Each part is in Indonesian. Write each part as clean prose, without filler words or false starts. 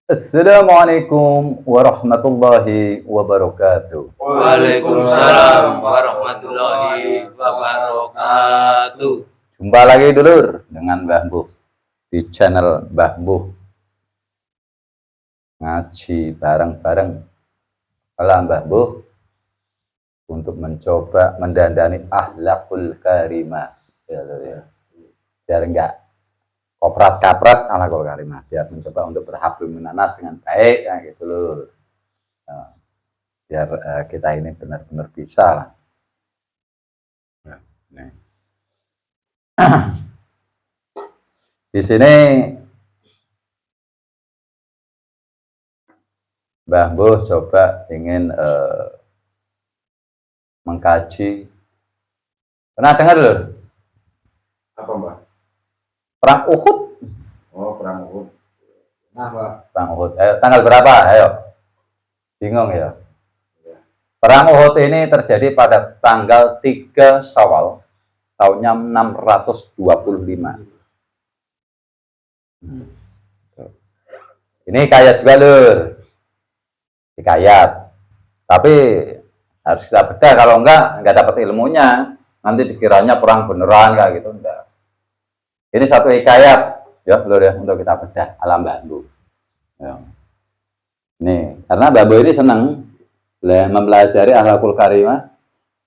Assalamualaikum warahmatullahi wabarakatuh. Waalaikumsalam warahmatullahi wabarakatuh. Jumpa lagi dulur dengan Mbah Mbuh di channel Mbah Mbuh ngaji bareng-bareng ala Mbah Mbuh untuk mencoba mendandani akhlakul karimah ya, ya. Biar enggak koprat-kaprat akhlakul karimah, biar mencoba untuk berhablum minanas dengan baik ya gitu lur. Nah, biar kita ini benar-benar bisa lah. Nah, di sini Mbah Mbuh coba ingin mengkaji. Pernah dengar lur? Apa Mbak? Perang Uhud. Oh, perang Uhud. Nah Mbak. Perang Uhud. Tanggal berapa? Ayo. Bingung ya? Perang Uhud ini terjadi pada tanggal 3 Syawal tahunnya 625. Ini kaya juga lur. Dikayat. Tapi harus kita bedah, kalau enggak dapat ilmunya. Nanti dikiranya perang beneran kayak gitu, enggak. Ini satu hikayat ya lur ya, untuk kita bedah alam Mbah Mbuh. Ya. Nih, karena Mbah Mbuh ini senang mempelajari akhlakul karimah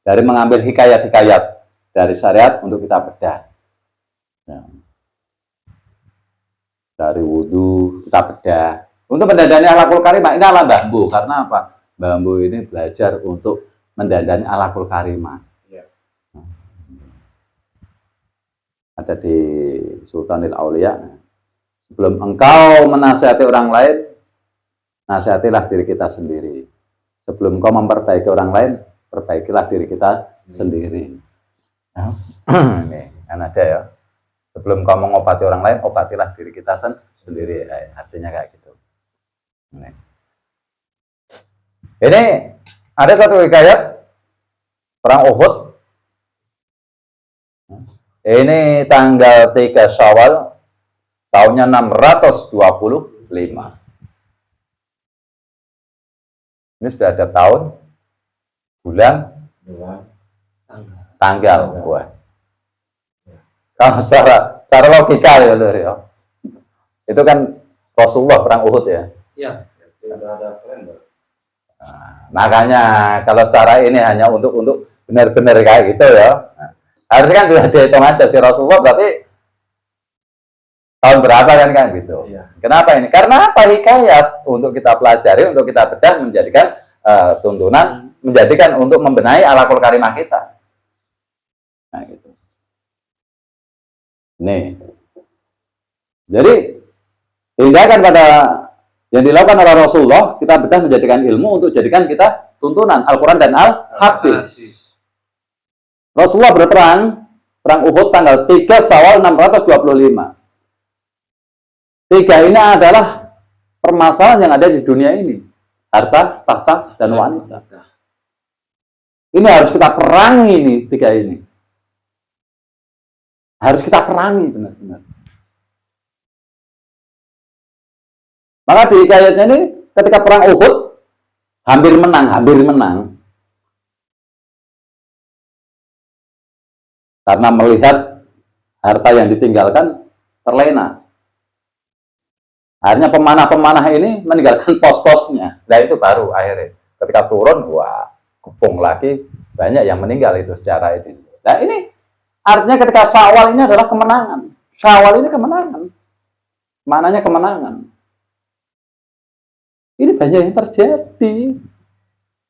dari mengambil hikayat-hikayat dari syariat untuk kita bedah. Ya. Dari wudhu kita bedah. Untuk mendandani akhlakul karimah ini ala Mbah Mbuh. Karena apa? Mbah Mbuh ini belajar untuk mendandani akhlakul karimah. Ya. Ada di Sultanil Aulia. Sebelum engkau menasihati orang lain, nasihatilah diri kita sendiri. Sebelum engkau memperbaiki orang lain, perbaikilah diri kita sendiri. Nah, ini kan ada ya. Sebelum kau mengobati orang lain, obatilah diri kita sendiri. Artinya kayak gitu. Ini ada satu hikayat perang Uhud. Ini tanggal 3 Syawal tahunnya 625. Ini sudah ada tahun, bulan, tanggal. Wah. Kalau secara logika ya, ya, itu kan Rasulullah perang Uhud ya. Iya. Tidak ada kalender. Nah, makanya kalau secara ini hanya untuk benar-benar kayak gitu ya. Nah, harusnya kan sudah dihitung aja si Rasulullah berarti tahun berapa kan gitu. Iya. Kenapa ini? Karena apa? Hikayat untuk kita pelajari, untuk kita bedah, menjadikan tuntunan, menjadikan untuk membenahi akhlakul karimah kita. Nah gitu. Nih, jadi tindakan pada yang dilakukan oleh Rasulullah, kita bedah menjadikan ilmu untuk jadikan kita tuntunan Al-Quran dan Al-Hadis. Rasulullah berperang, perang Uhud tanggal 3 Syawal 625. 3 ini adalah permasalahan yang ada di dunia ini. Harta, tahta, dan wanita. Ini harus kita perangi ini, 3 ini. Harus kita perangi benar-benar. Maka di hikayatnya ini ketika perang Uhud hampir menang. Karena melihat harta yang ditinggalkan terlena. Akhirnya pemanah-pemanah ini meninggalkan pos-posnya. Nah itu baru akhirnya ketika turun, wah, kepung lagi, banyak yang meninggal itu secara itu. Nah ini artinya ketika Syawal ini adalah kemenangan. Syawal ini kemenangan. Maknanya kemenangan. Ini banyak yang terjadi.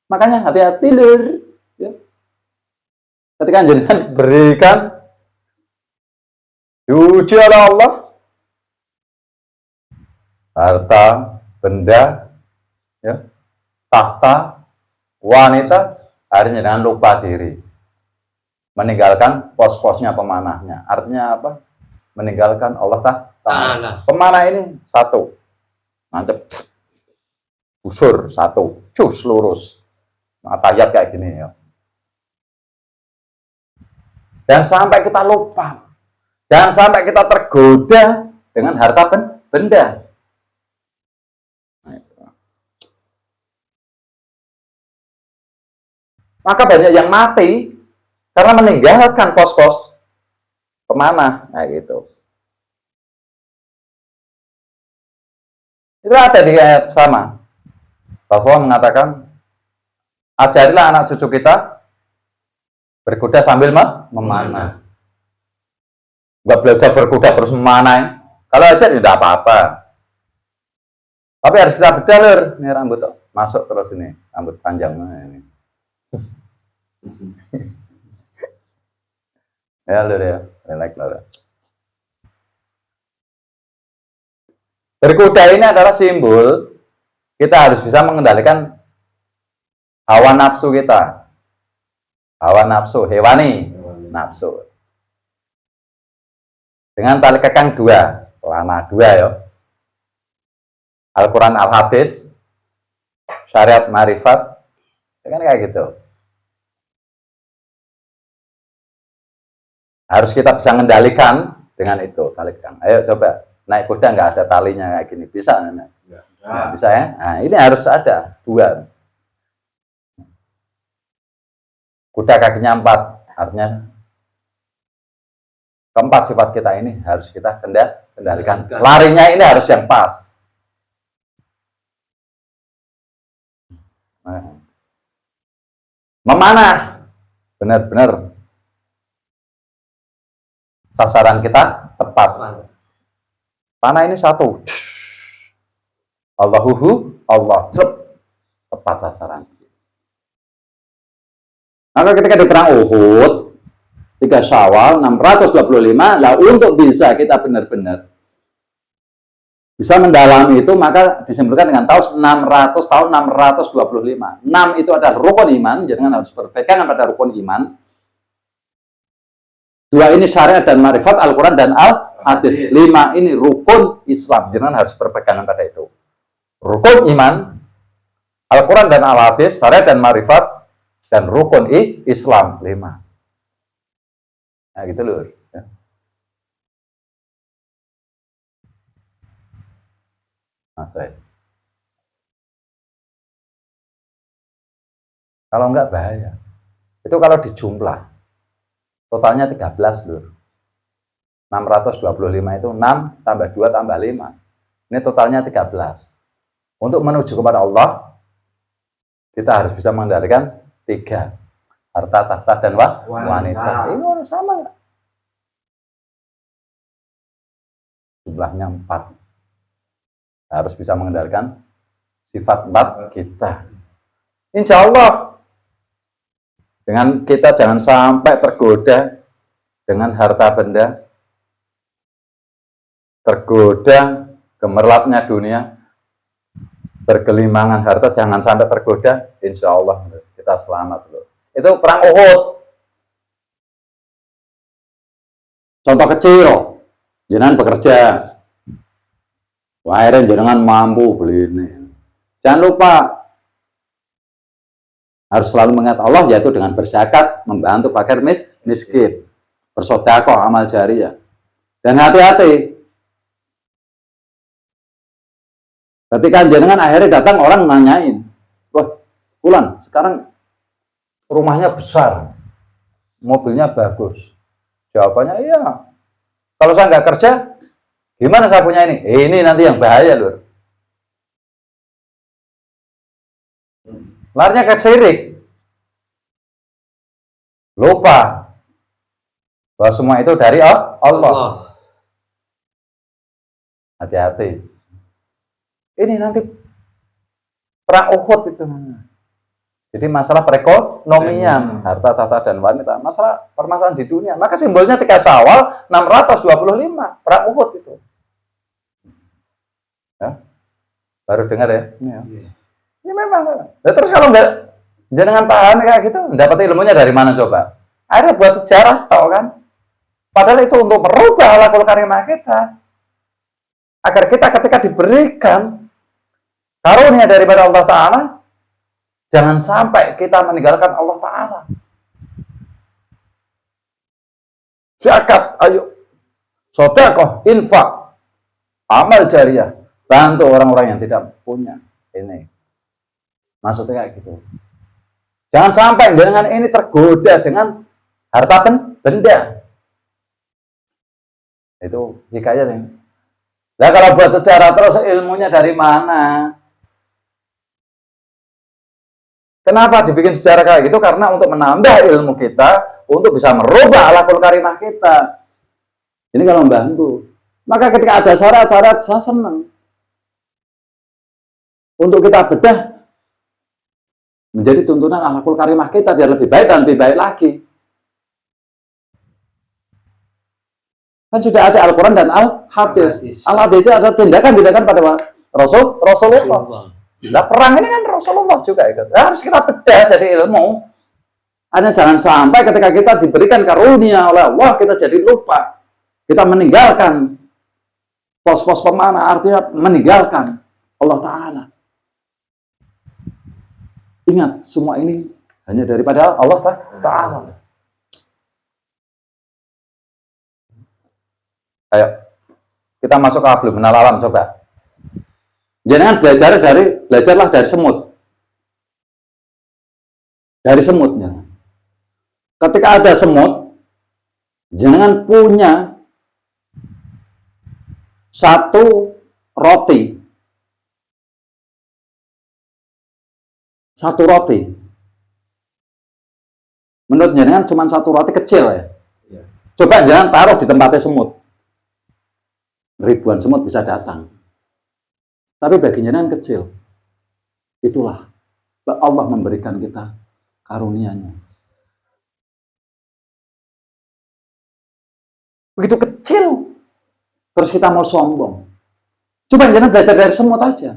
Makanya hati-hati lur. Ya. Ketika jenengan berikan diuji oleh Allah, harta, benda, ya, tahta, wanita, akhirnya jangan lupa diri. Meninggalkan pos-posnya pemanahnya. Artinya apa? Meninggalkan Allah Ta'ala. Pemanah ini satu. Mantep. Busur satu. Cus lurus. Atayat kayak gini ya. Jangan sampai kita lupa. Jangan sampai kita tergoda dengan harta benda. maka banyak yang mati karena meninggalkan pos-pos pemanah. Nah, gitu. Itu ada di ayat sama. Rasulullah mengatakan, ajarilah anak cucu kita berkuda sambil memanah. Nggak belajar berkuda terus memanah. Kalau ajar tidak apa-apa. Tapi harus kita bedah, Lur. Ini rambut masuk terus ini, rambut panjang ini. Ya, Lur ya, relax, Lur. Berkuda ini adalah simbol kita harus bisa mengendalikan hawa nafsu kita. Hawa nafsu, hewani nafsu. Dengan tali kekang 2, lama 2 ya. Al-Quran Al-Hadis, syariat marifat, kan kayak gitu. Harus kita bisa mengendalikan dengan itu tali kekang. Ayo coba naik kuda nggak ada talinya kayak gini, bisa nggak? Nah, bisa ya. Nah, ini harus ada 2. Kuda kakinya 4, artinya keempat sifat kita ini harus kita kendalikan. Larinya ini harus yang pas. Nah. Memanah, benar-benar sasaran kita tepat. Panah ini 1. Allahuhu, Allah, tepat sasaran. Maka ketika di perang Uhud, 3 Syawal 625, lah untuk bisa kita benar-benar bisa mendalami itu, maka disimpulkan dengan tahun 625. 6 itu adalah rukun iman, jangan harus berpegangan pada rukun iman. 2 ini syariat dan marifat, Al-Quran dan Al-Hadis. 5 ini rukun Islam, jangan harus berpegangan pada itu. Rukun iman, Al-Quran dan Al-Hadis, syariat dan marifat, dan rukun Islam 5. Nah, gitu loh. Ya. Nah, kalau enggak bahaya. Itu kalau dijumlah, totalnya 13 lur. 625 itu 6 tambah 2 tambah 5. Ini totalnya 13. Untuk menuju kepada Allah, kita harus bisa mengendalikan 3. Harta, tahta, dan wanita. Ini sama nggak? Jumlahnya 4. Harus bisa mengendalikan sifat 4 kita. Insya Allah, dengan kita jangan sampai tergoda dengan harta benda, tergoda gemerlapnya dunia, bergelimangan harta, jangan sampai tergoda. Insya Allah kita selamat loh. Itu perang Uhud. Contoh kecil, jenengan bekerja, akhirnya jenengan mampu beli ini. Jangan lupa harus selalu mengingat Allah, yaitu dengan berzakat, membantu fakir miskin, bersedekah, amal jariah. Dan hati-hati. Ketika jenengan akhirnya datang orang nanyain, wah, Fulan, sekarang rumahnya besar, mobilnya bagus. Jawabannya iya. Kalau saya nggak kerja, gimana saya punya ini? Ini nanti yang bahaya loh. Larinya ke syirik. Lupa bahwa semua itu dari Allah. Hati-hati. Ini nanti perang Uhud itu. Jadi masalah perekonomian, harta, tahta, dan wanita, masalah permasalahan di dunia. Maka simbolnya 3 Syawal 625, perang Uhud itu. Ya? Baru dengar ya? Ya. Ini memang. Nah, terus kalau enggak, jangan paham kayak gitu, dapat ilmunya dari mana coba? Ada buat sejarah, tau kan? Padahal itu untuk merubah akhlakul karimah kita. Agar kita ketika diberikan karunia daripada Allah Ta'ala, jangan sampai kita meninggalkan Allah Ta'ala. Zakat, ayo. Sedekah, infak, amal jariah, bantu orang-orang yang tidak punya. Ini maksudnya kayak gitu. Jangan sampai jenengan ini tergoda dengan harta benda. Itu hikayatnya. Nah kalau buat sejarah terus ilmunya dari mana? Kenapa dibikin sejarah kayak gitu? Karena untuk menambah ilmu kita, untuk bisa merubah akhlakul karimah kita. Ini kalau membantu. Maka ketika ada syarat-syarat, saya senang. Untuk kita bedah menjadi tuntunan akhlakul karimah kita biar lebih baik dan lebih baik lagi. Kan sudah ada Al-Quran dan Al-Hadis. Al-Hadis itu ada tindakan-tindakan pada Rasulullah. Nah, perang ini kan Rasulullah juga ikut. Nah, harus kita bedah jadi ilmu. Hanya jangan sampai ketika kita diberikan karunia oleh Allah, kita jadi lupa. Kita meninggalkan pos-pos pemanah, artinya meninggalkan Allah Ta'ala. Ingat, semua ini hanya daripada Allah Ta'ala. Ayo, kita masuk ke Hablum Minal Alam, coba. Jangan belajarlah dari semut. Dari semutnya. Ketika ada semut, jangan punya satu roti. Satu roti. Menurut jangan cuma satu roti kecil ya. Coba jangan taruh di tempatnya semut. Ribuan semut bisa datang. Tapi bagi jenengan kecil. Itulah Allah memberikan kita karunia-Nya. Begitu kecil. Terus kita mau sombong. Coba jenengan belajar dari semut aja.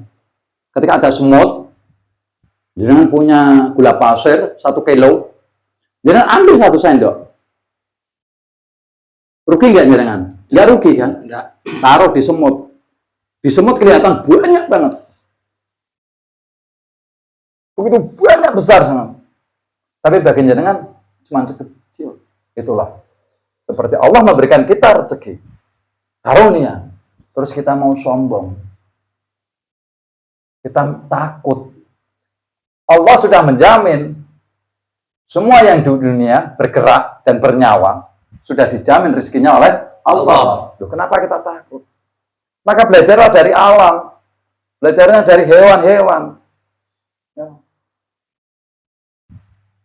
Ketika ada semut, jenengan punya gula pasir 1 kilo, jenengan ambil 1 sendok. Rugi nggak jenengan? Nggak rugi kan? Enggak. Taruh di semut. Di semut kelihatan banyak banget. Begitu banyak besar sangat. Tapi bagi jenengan cuma kecil. Itulah. Seperti Allah memberikan kita rezeki. Karunia. Terus kita mau sombong. Kita takut. Allah sudah menjamin semua yang di dunia bergerak dan bernyawa sudah dijamin rezekinya oleh Allah. Loh, kenapa kita takut? Maka belajarlah dari alam. Belajarnya dari hewan-hewan. Ya.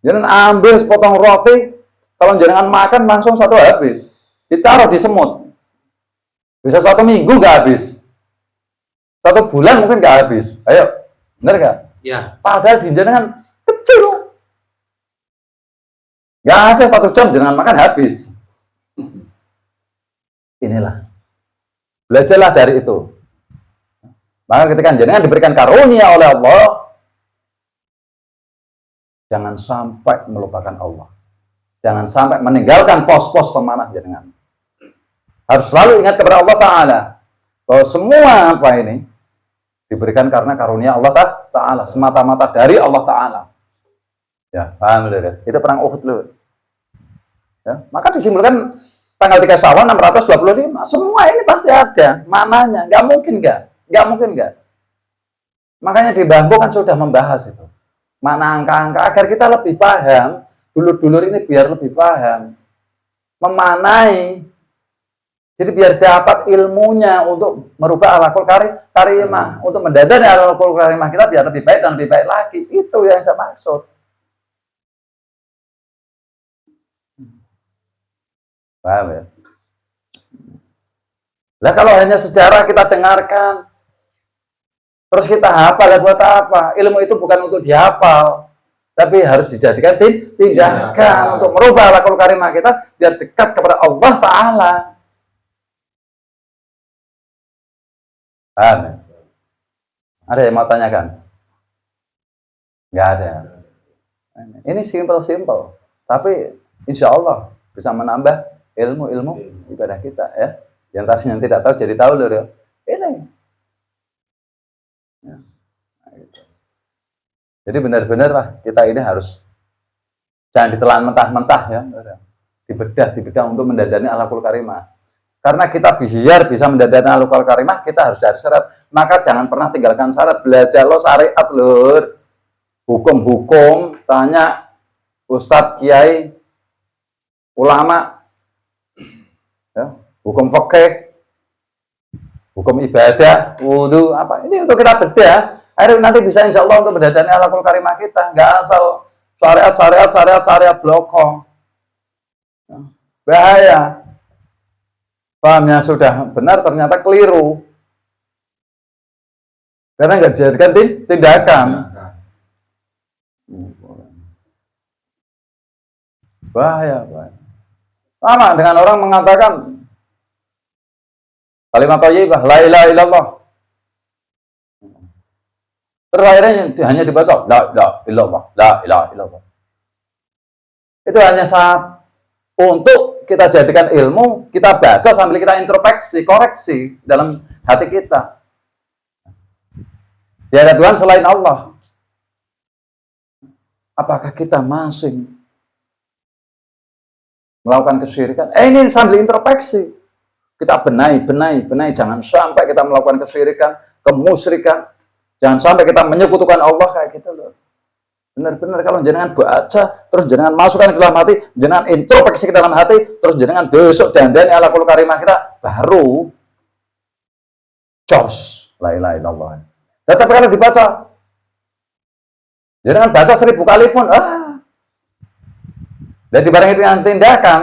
Jangan ambil sepotong roti, kalau jangan makan langsung 1 habis. Ditaruh di semut. Bisa 1 minggu nggak habis. 1 bulan mungkin nggak habis. Ayo, bener nggak? Ya. Padahal di jenengan kecil. Nggak ada 1 jam jenengan makan habis. Inilah. Belajarlah dari itu. Maka ketika jenengan diberikan karunia oleh Allah, jangan sampai melupakan Allah. Jangan sampai meninggalkan pos-pos pemanah jenengan. Harus selalu ingat kepada Allah Ta'ala. Bahwa semua apa ini diberikan karena karunia Allah Ta'ala. Semata-mata dari Allah Ta'ala. Ya, paham ya? Itu perang Uhud loh. Ya, maka disimpulkan tanggal 3 Syawal 625. Semua ini pasti ada mananya. Nggak mungkin nggak. Nggak mungkin nggak. Makanya di Bambu kan sudah membahas itu. Mana angka-angka agar kita lebih paham. Dulur-dulur ini biar lebih paham. Memanai. Jadi biar dapat ilmunya untuk merubah akhlakul karimah. Untuk mendadani akhlakul karimah kita biar lebih baik dan lebih baik lagi. Itu yang saya maksud. Paham ya? Nah kalau hanya sejarah kita dengarkan, terus kita hafal, ya buat apa? Ilmu itu bukan untuk dihafal, tapi harus dijadikan tindakan untuk merubah akhlakul karimah kita biar dekat kepada Allah Ta'ala. Paham ya? Ada yang mau tanyakan? Nggak ada. Ini simple-simple, tapi insya Allah bisa menambah ilmu ibadah kita ya. Yang tadinya tidak tahu jadi tahu loh ya. Ini. Ya. Nah, gitu. Jadi benar-benar lah kita ini harus jangan ditelan mentah-mentah ya. Dibedah untuk mendadani akhlakul karimah. Karena kita biar bisa mendadani akhlakul karimah, kita harus cari syarat. Maka jangan pernah tinggalkan syarat. Belajar lo syariat lur. hukum-hukum, tanya ustadz, kiai, ulama, ya, hukum fikih, hukum ibadah, wudhu, apa ini untuk kita bedah. Akhirnya nanti bisa insya Allah untuk berdadani alaqul karimah kita, nggak asal syariat blokong. Bahaya. Pahamnya sudah benar ternyata keliru. Karena nggak dijadikan tindakan. Bahaya. Sama dengan orang mengatakan kalimat thayyibah, la ilaha illallah. Terus akhirnya hanya dibaca la ilaha illallah. Itu hanya saat untuk kita jadikan ilmu, kita baca sambil kita introspeksi, koreksi dalam hati kita. Tiada Tuhan selain Allah. Apakah kita masih melakukan kesyirikan? Ini sambil introspeksi. Kita benahi, jangan sampai kita melakukan kesyirikan, kemusyrikan. Jangan sampai kita menyekutukan Allah kayak gitu loh. Benar-benar kalau jenengan baca, terus jenengan masukkan ke dalam hati, jenengan introspeksi ke dalam hati, terus jenengan besok dandani alaqul karimah kita, baru jos, la ilaha illallah. Tetapi kalau dibaca, jenengan baca 1000 kali pun, dan dibarengi dengan tindakan,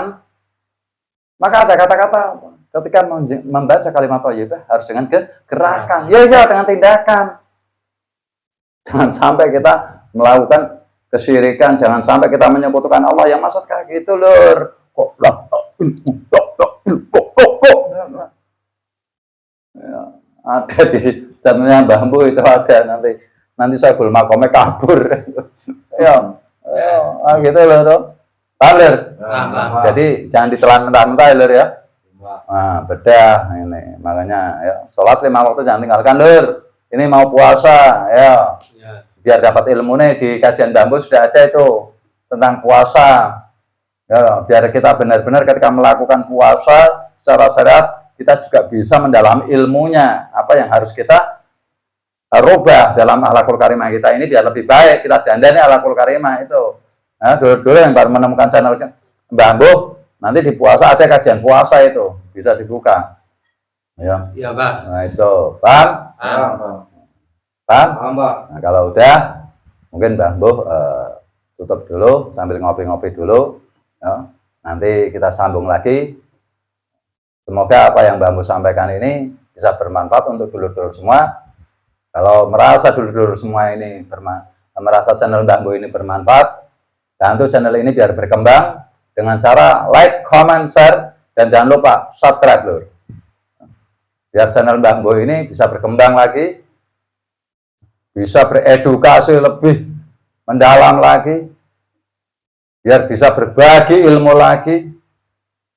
maka ada kata-kata ketika membaca kalimat thayyibah harus dengan gerakan, ya dengan tindakan. Jangan sampai kita melakukan kesyirikan, jangan sampai kita menyekutukan Allah. Yang maksud kayak gitu lur. Ada di channelnya Bambu itu ada, nanti saya makomnya kabur. Ya, gitu lur. Paham lur? Jadi jangan ditelan mentah-mentah lur ya. Nah, bedah ini. Makanya ya, sholat 5 waktu jangan tinggalkan lur. Ini mau puasa ya. Biar dapat ilmu nih di kajian Bambu sudah ada itu tentang puasa. Ya, biar kita benar-benar ketika melakukan puasa secara syariat kita juga bisa mendalami ilmunya. Apa yang harus kita rubah dalam alaqul karimah kita ini biar lebih baik. Kita dandani alaqul karimah itu. Nah, dulu-dulu yang baru menemukan channel Bambu, nanti di puasa ada kajian puasa itu bisa dibuka. Ya, iya Pak. Nah itu, paham? Paham? Nah kalau udah, mungkin Mbah Mbuh tutup dulu sambil ngopi-ngopi dulu. Ya. Nanti kita sambung lagi. Semoga apa yang Mbah Mbuh sampaikan ini bisa bermanfaat untuk dulur-dulur semua. Kalau merasa dulur-dulur semua ini merasa channel Mbah Mbuh ini bermanfaat, bantu channel ini biar berkembang dengan cara like, comment, share, dan jangan lupa subscribe lur. Biar channel Mbah Mbuh ini bisa berkembang lagi, bisa beredukasi lebih mendalam lagi, biar bisa berbagi ilmu lagi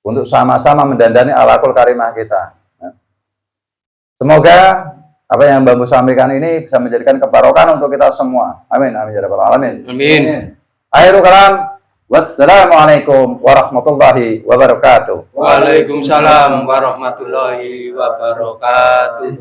untuk sama-sama mendandani alaqul karimah kita. Semoga apa yang Mbah Mbuh sampaikan ini bisa menjadikan kebarokan untuk kita semua. Amin, amin ya rabbal alamin. Amin. Akhirul kalam, wassalamualaikum warahmatullahi wabarakatuh. Waalaikumsalam warahmatullahi wabarakatuh.